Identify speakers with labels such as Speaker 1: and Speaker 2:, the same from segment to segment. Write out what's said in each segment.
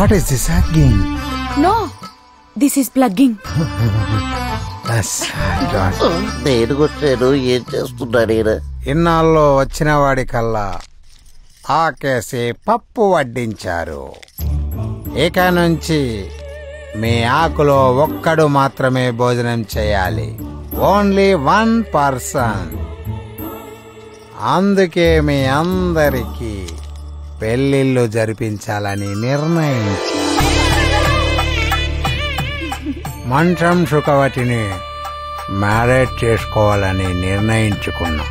Speaker 1: What is this hugging?
Speaker 2: No, this is plugging.
Speaker 3: దేనికొచ్చాడు, ఏం చేస్తున్నాడు?
Speaker 1: ఇన్నాళ్ళు వచ్చిన వాడికల్లా ఆకేసి పప్పు వడ్డించారు. ఇక నుంచి మీ ఆకులో ఒక్కడు మాత్రమే భోజనం చేయాలి. Only 1 person. అందుకే మీ అందరికీ పెళ్లిళ్ళు జరిపించాలని నిర్ణయించారు. మంచం సుఖవతిని మ్యారేజ్ చేసుకోవాలని నిర్ణయించుకున్నాం.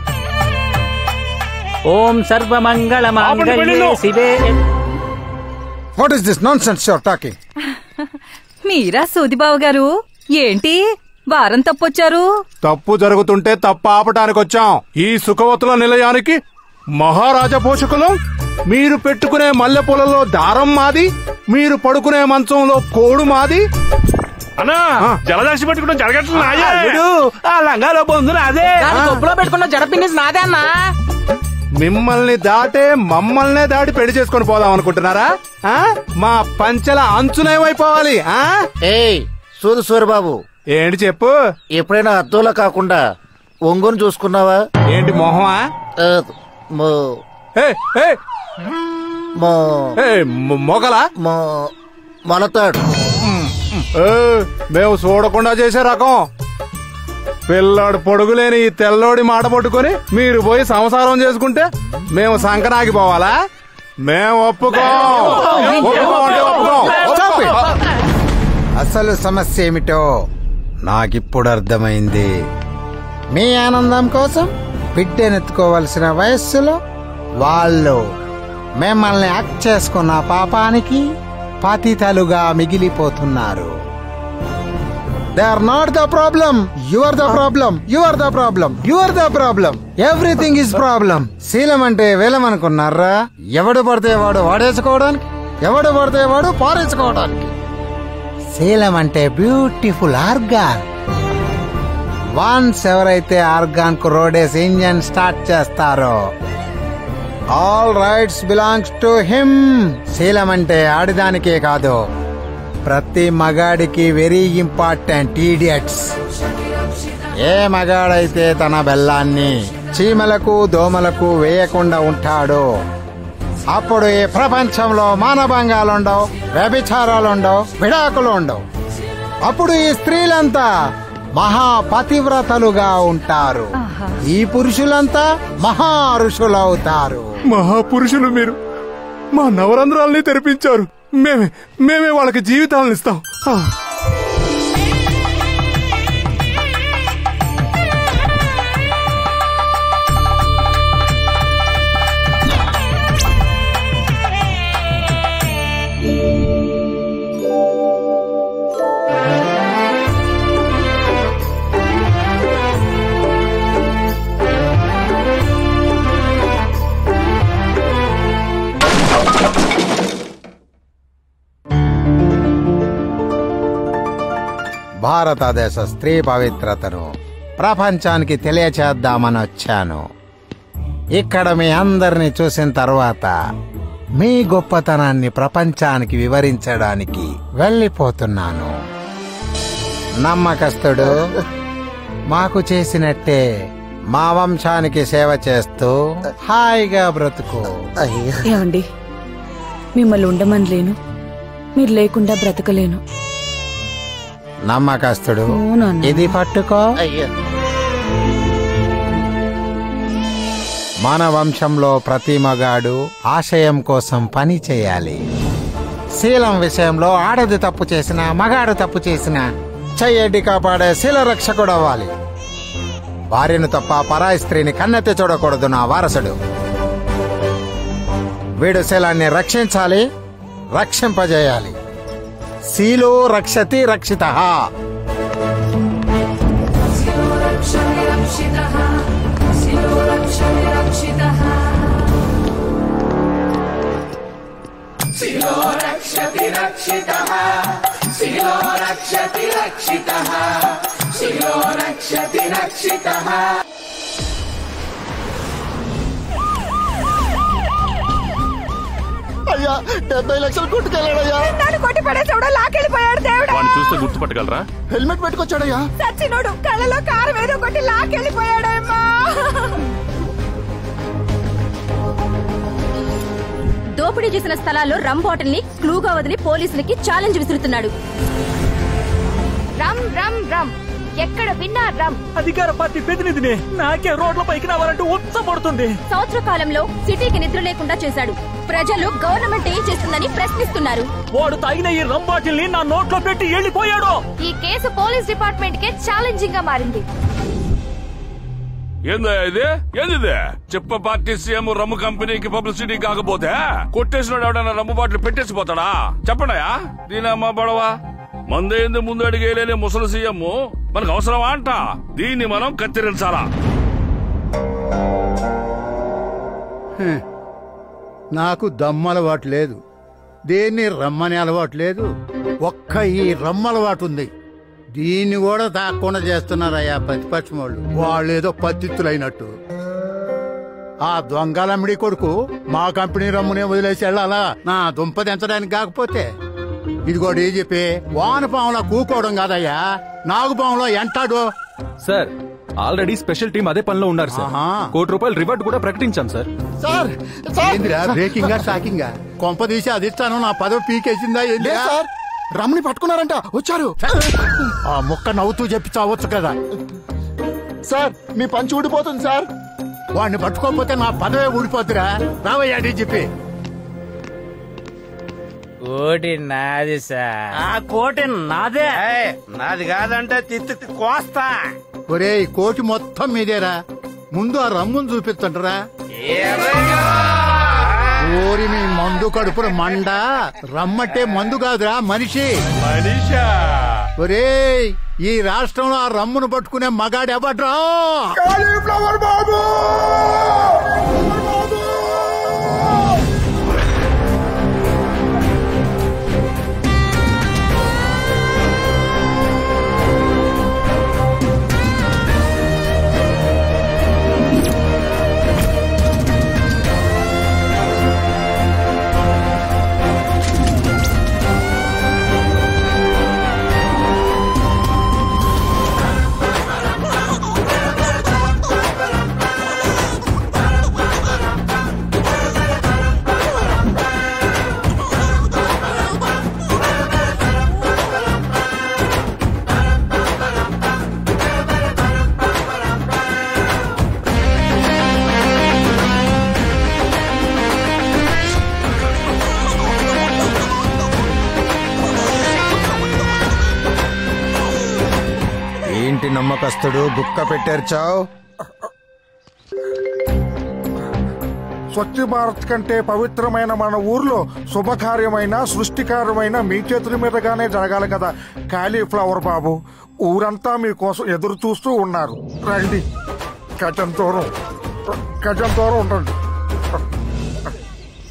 Speaker 4: ఓం సర్వమంగళ మాంగళ్యే శివే.
Speaker 1: What is this nonsense you are talking?
Speaker 2: మీరా సూదిబాబు గారు, ఏంటి వారం తప్పొచ్చారు?
Speaker 5: తప్పు జరుగుతుంటే తప్పు ఆపటానికి వచ్చాం. ఈ సుఖవతుల నిలయానికి మహారాజా పోషకులు. మీరు పెట్టుకునే మల్లెపూలలో దారం మాది, మీరు పడుకునే మంచంలో కోడు మాది.
Speaker 6: అన్నా జలదాసి పెట్టుకుంటాం జరగట్లేదు.
Speaker 4: ఆ లంగాలో పొందున అదే కొప్పులో పెట్టుకున్న జడపిన్ని నాదే అన్నా.
Speaker 5: మిమ్మల్ని దాటే మమ్మల్నే దాటి పెళ్లి చేసుకొని పోదాం అనుకుంటున్నారా? మా పంచల అంచునేమైపోవాలి.
Speaker 3: ఏయ్ సూరిబాబు,
Speaker 5: ఏంటి చెప్పు.
Speaker 3: ఎప్పుడైనా అద్దంలో కాకుండా ఒంగోని చూసుకున్నావా?
Speaker 5: ఏంటి మొహమా? మొగలా?
Speaker 3: మొలతాడు.
Speaker 5: మేము చూడకుండా చేసే రకం. పిల్లాడు పొడుగులేని ఈ తెల్లోడి మాట పట్టుకుని మీరు పోయి సంసారం చేసుకుంటే మేము సంకనాగిపోవాలా? మేము ఒప్పుకోం.
Speaker 1: అసలు సమస్య ఏమిటో నాకిప్పుడు అర్థమైంది. మీ ఆనందం కోసం బిడ్డనెత్తుకోవలసిన వయస్సులో వాళ్ళు మిమ్మల్ని హక్ చేసుకున్న పాపానికి పతితలుగా మిగిలిపోతున్నారు. They are not the problem. You are the problem. You are the problem. You are the problem. Everything is problem. శీలం అంటే వేలం అనుకున్నారా? ఎవడు పడితే వాడు వాడేసుకోవడానికి, ఎవడు పడితే వాడు పారేసుకోవడానికి. శీలం అంటే బ్యూటిఫుల్ ఆర్గాన్. వన్స్ ఎవరైతే ఆర్గాన్ కు రోడేసి ఇంజన్ స్టార్ట్ చేస్తారో all rights belongs to him. శీలం అంటే ఆడిదానికే కాదు, ప్రతి మగాడికి వెరీ ఇంపార్టెంట్. ఈడియట్స్. ఏ మగాడైతే తన బెల్లాన్ని చీమలకు దోమలకు వేయకుండా ఉంటాడో అప్పుడు ఈ ప్రపంచంలో మానభంగాలుండవు, వ్యభిచారాలుండవు, విడాకులు ఉండవు. అప్పుడు ఈ స్త్రీలంతా మహాపతివ్రతలుగా ఉంటారు. ఈ పురుషులంతా మహా ఋషులవుతారు.
Speaker 5: మహాపురుషులు మీరు. మా నవరంధ్రాల్ని తెరిపించారు. మేమే వాళ్ళకి జీవితాలను ఇస్తాం.
Speaker 1: భారతదేశ స్త్రీ పవిత్రతను ప్రపంచానికి తెలియచేద్దామని వచ్చాను. ఇక్కడ మీ అందరినీ చూసిన తర్వాత మీ గొప్పతనాన్ని ప్రపంచానికి వివరించడానికి వెళ్ళిపోతున్నాను. నమ్మకస్తుడు మాకు చేసినట్టే మా వంశానికి సేవ చేస్తూ హాయిగా బ్రతుకు.
Speaker 2: ఏమండి, మిమ్మల్ని ఉండమని లేను, మీరు లేకుండా బ్రతకలేను.
Speaker 1: నమ్మకస్తుడు ఇది పట్టుకో. మన వంశంలో ప్రతి మగాడు ఆశయం కోసం పని చేయాలి. శీలం విషయంలో ఆడది తప్పు చేసినా మగాడు తప్పు చేసినా చెయ్యడ్డి కాపాడే శీల రక్షకుడు అవ్వాలి. భార్యను తప్ప పరాయి స్త్రీని కన్నెత్తి చూడకూడదు నా వారసుడు. వీడు శీలాన్ని రక్షించాలి, రక్షింపజేయాలి. శీలో రక్షతి రక్షితః.
Speaker 3: అయ్యా 70 లక్షలు కొట్టుకెళ్ళాడయ్యా.
Speaker 2: నన్ను కొట్టి పడేసాడు, లాకెళ్ళిపోయాడు దేవుడా.
Speaker 6: వాడిని చూస్తే గుర్తుపట్టగలరా?
Speaker 3: హెల్మెట్ పెట్టుకొచ్చాడయ్యా.
Speaker 2: సచ్చినోడు కళ్ళలో కారం ఏదో కొట్టి లాకెళ్ళిపోయాడమ్మా.
Speaker 7: దోపిడీ చేసిన స్థలాల్లో రమ్ బాటిల్ ని క్లూగా వదిలి పోలీసులకి ఛాలెంజ్ విసురుతున్నాడు. రమ్ రమ్ రమ్ ఎక్కడ విన్నా రమ్.
Speaker 4: అధికార పార్టీ ప్రతినిధిని నాకే రోడ్ల పైకి రావాలంటూ ఉత్సపడుతుంది.
Speaker 7: సంవత్సర కాలంలో సిటీకి నిద్ర లేకుండా చేశాడు. ప్రజలు గవర్నమెంట్ ఏం చేస్తుందని ప్రశ్నిస్తున్నారు.
Speaker 4: వాడు తాగిన ఈ రమ్ బాటిల్ ని నా నోట్లో పెట్టి వెళ్ళిపోయాడు.
Speaker 7: ఈ కేసు పోలీస్ డిపార్ట్మెంట్ కే ఛాలెంజింగ్ గా మారింది.
Speaker 6: ఏందా ఇది? ఏంది చెప్ప పార్టీ సీఎం రమ్ము కంపెనీకి పబ్లిసిటీ కాకపోతే కొట్టేసినాడు ఎవడన్నా రమ్ము బాటిల్ పెట్టేసిపోతాడా? చెప్పండియా. దీనమ్మా బడవా మందేంది ముందు అడిగేలేని ముసలి సీఎం మనకు అవసరమా అంట. దీన్ని మనం కత్తిరించాలా?
Speaker 8: నాకు దమ్ము అలవాటు లేదు, దేన్ని రమ్మని అలవాటు లేదు, ఒక్క ఈ రమ్మ అలవాటు ఉంది. దీన్ని కూడా తాకుండా చేస్తున్నారయ్యా ప్రతిపక్షం వాళ్ళు ఏదో పత్తిత్తులైనట్టు. ఆ దొంగలమ్మిడి కొడుకు మా కంపెనీ రమ్మునే వదిలేసి వెళ్ళాలా నా దుంప దించడానికి? కాకపోతే ఇదిగో డీజీపీ వానపాములో కూకోవడం కాదయ్యా, నాగుపాములో ఎంటాడు.
Speaker 9: సార్ ఆల్రెడీ స్పెషల్ టీం అదే పనిలో ఉన్నారు సార్. ₹1 రివార్డ్ కూడా ప్రకటించాం సార్.
Speaker 3: సార్
Speaker 8: ఏందిరా బ్రేకింగా షాకింగా? కొంప తీసి అది ఇస్తాను నా పదవి పీకేసిందా? ఏంది
Speaker 3: సార్ రమ్ని పట్టుకున్నారంట, వచ్చారు.
Speaker 8: ఆ ముక్క నవ్వుతూ చెప్పి చావచ్చు కదా.
Speaker 3: సార్ మీ పంచి ఊడిపోతుంది సార్.
Speaker 8: వాడిని పట్టుకోకపోతే నా పదవే ఊడిపోతురా. రావయ్యా డీజీపీ.
Speaker 10: కోటి నాది సార్.
Speaker 4: ఆ కోటి నాదే.
Speaker 10: నాది కాదంటే తిత్తి కోస్తా.
Speaker 8: ఒరే కోటి మొత్తం మీదేరా. ముందు ఆ రమ్మును చూపిస్తుంటరా. ఓరి మీ మందు కడుపున మండ. రమ్మంటే మందు కాదురా, మనిషి. ఒరే ఈ రాష్ట్రంలో ఆ రమ్మును పట్టుకునే మగాడు ఎవడ్రా?
Speaker 3: కాలీఫ్లవర్ బాబు.
Speaker 1: ఏంటి నమ్మకస్తుడు గుక్క పెట్టేర్చావు?
Speaker 5: స్వచ్ఛ భారత్ కంటే పవిత్రమైన మన ఊర్లో శుభకార్యమైన సృష్టికార్యమైన మీ చేతుల మీదగానే జరగాలి కదా కాలీఫ్లవర్ బాబు. ఊరంతా మీకోసం ఎదురు చూస్తూ ఉన్నారు. రండి, గజం దూరం ఉండండి.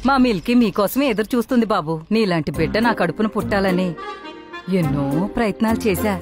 Speaker 2: మా మిల్కీ మీకోసమే ఎదురు చూస్తుంది బాబు. నీలాంటి బిడ్డ నా కడుపున పుట్టాలని ఎన్నో ప్రయత్నాలు చేశా.